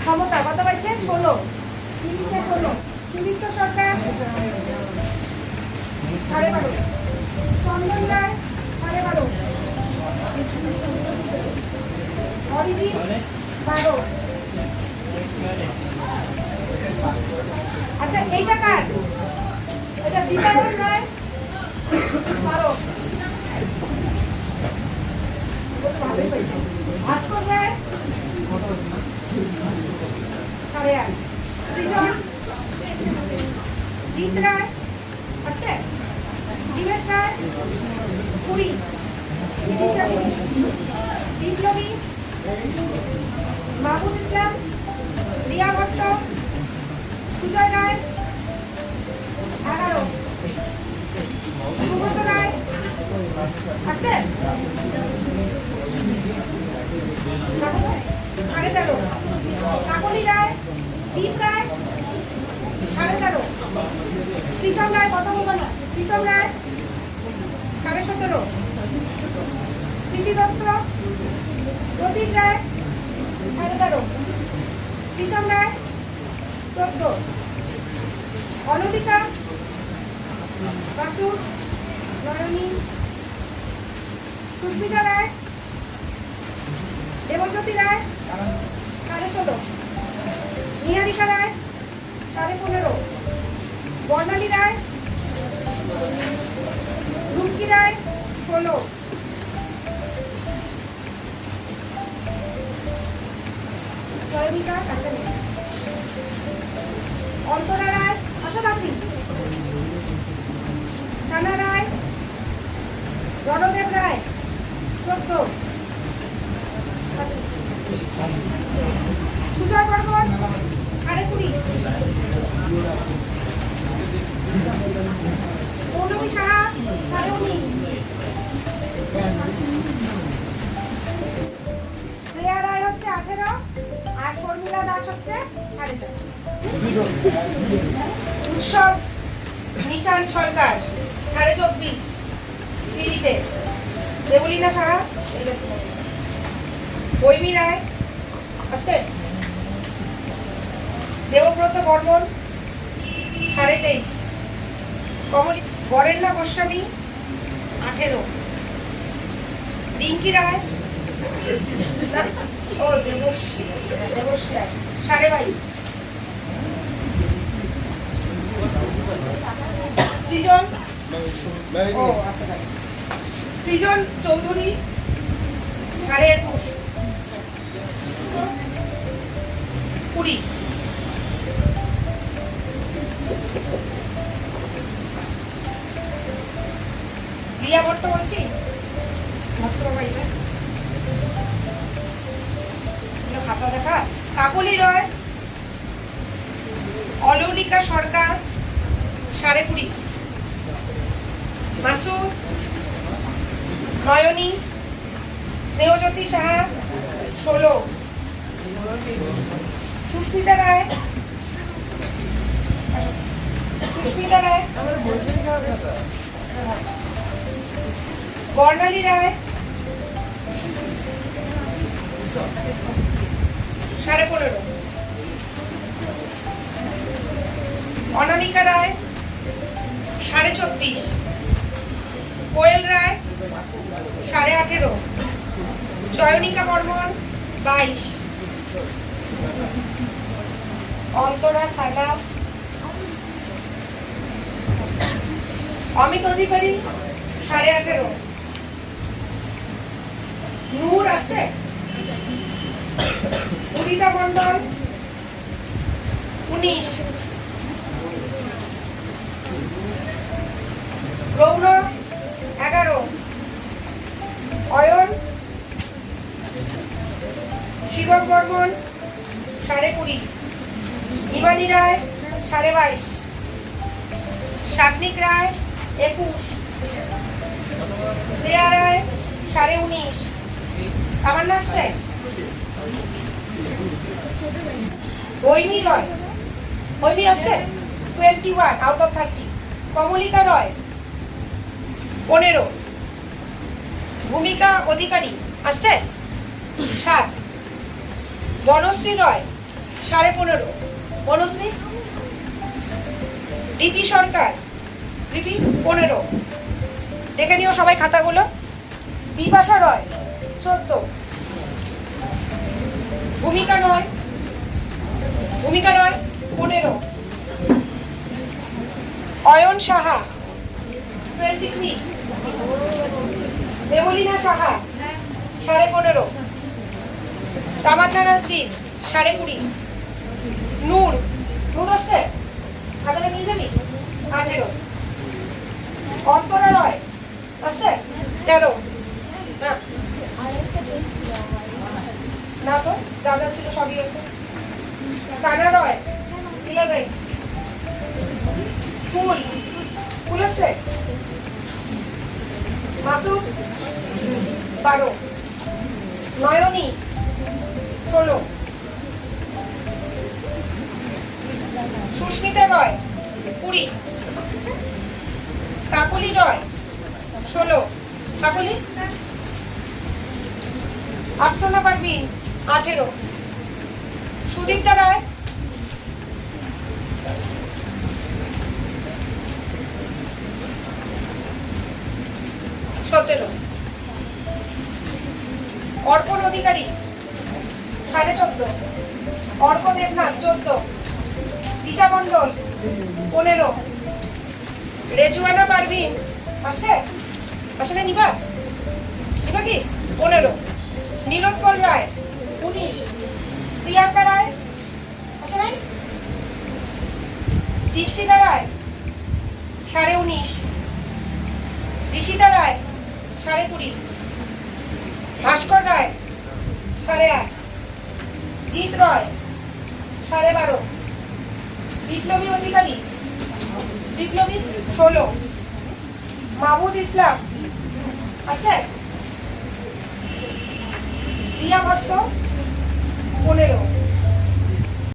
সমতা কত পাইছে 16, 30-এ 16। সুদীপ্ত সরকার 12.5, চন্দন রায় 12.5, অরিজিৎ 12। আচ্ছা এইটা কার? এটা দীপায়ন রায় 12। ভাস্কর রায় 8.5, সৃজন জিৎ রায় আছে, জীবেশ রায় 20, বিপ্লবী মাহবুব ইসলাম, রিয়া ভট্ট, সুজয় রায় 11, সুব্রত রায় আছে 13, কাকলি রায়, দীপ রায় 13.5, প্রীতম রায় কথা বলবো না, প্রীতম রায় 17.5, প্রীতি দত্ত, প্রদীপ রায় 13.5, প্রীতম রায় 14, অনলিকা, বাসু, নয়নী, সুস্মিতা রায়, দেবজ্যোতি রায় 16.5, নিহারিকা রায় 15.5, বর্ণালী রায়, রুমকি রায় 16, চয়নিকা আসেনি, অন্তরা রায় আসনাথী, সানা রায়, রণদেব রায় 14, সুজয় বর্মন 20.5, পৌলমী সাহা 19.5, শ্রেয়া রায় হচ্ছে 18 আর শর্মিলা দাস হচ্ছে 4.5। উৎসব নিশান সরকার 24.5, 30-এ দেবলীনা সাহা, বৈমী রায় আছে, দেবব্রত বর্মন 23.5, কমলী বরেণ্যা গোস্বামী 18, রিঙ্কি রায় ও দেবশ্রী রায় 22.5, সৃজন সৃজন চৌধুরী 21.5, 20, রিয়া ভট্ট বলছি খাতা দেখা, কাকলি রয়, অলৌলিকা সরকার 20.5, মাসুদ, নয়নী, স্নেহজ্যোতি সাহা 16, সুস্মিতা রায় বর্ণালী রায় 15.5, অনামিকা রায় 24.5, কোয়েল রায় 18.5, চয়নিকা বর্মন 22, অন্তরা সানা, অমিত অধিকারী 18.5, নূর আছে, উদিতা মন্ডল 19, রৌন 11, অয়ন, শিবম বর্মন 20.5, ইমানি রায় 22.5, সাগ্নিক রায় 21, শ্রেয়া রায় 19.5, তামান্না আসছে, বৈমী রয়, বৈমী আসছে 21 আউট অফ 30, কমলিকা রয় 15, ভূমিকা অধিকারী আসছে 7, বনশ্রী রয় 15.5। বনশ্রী? ডিপি সরকার, ডিপি 15। দেখে নিও সবাই খাতাগুলো। বিপাশা রয় 14। ভূমিকা রয় 15। অয়ন সাহা 23। দেবলীনা সাহা 15.5। তামান্না নাসরিন 20.5। নূর হচ্ছে খাতাটা নিয়ে যাবি 18। অন্তরা রয় আসছে 13। না তো যা যা ছিল সবই আছে। সানা রয় 11। ফুল আছে মাসুদ 12। নয়নী 16। সুস্মিতা রয় 20। কাকলি রয় 16। কাকলি? আফসানা পারভিন 18। সুদীপ্তা রায় 17। অর্পণ অধিকারী 14.5। অর্ক দেবনাথ 14। দিশা মণ্ডল 15। রেজুয়ানা পারভিন আসে না? নিবা কি 15। নীলোৎপল রায় 19। প্রিয়াঙ্কা রায় আসে নাই? দীপশিতা রায় 19.5। ঋষিতা রায় 20.5। ভাস্কর রায় 8.5। জিৎ রয় 12.5। বিপ্লবী অধিকারী 16। মাহমুদ ইসলাম আছে? রিয়া ভট্ট 15।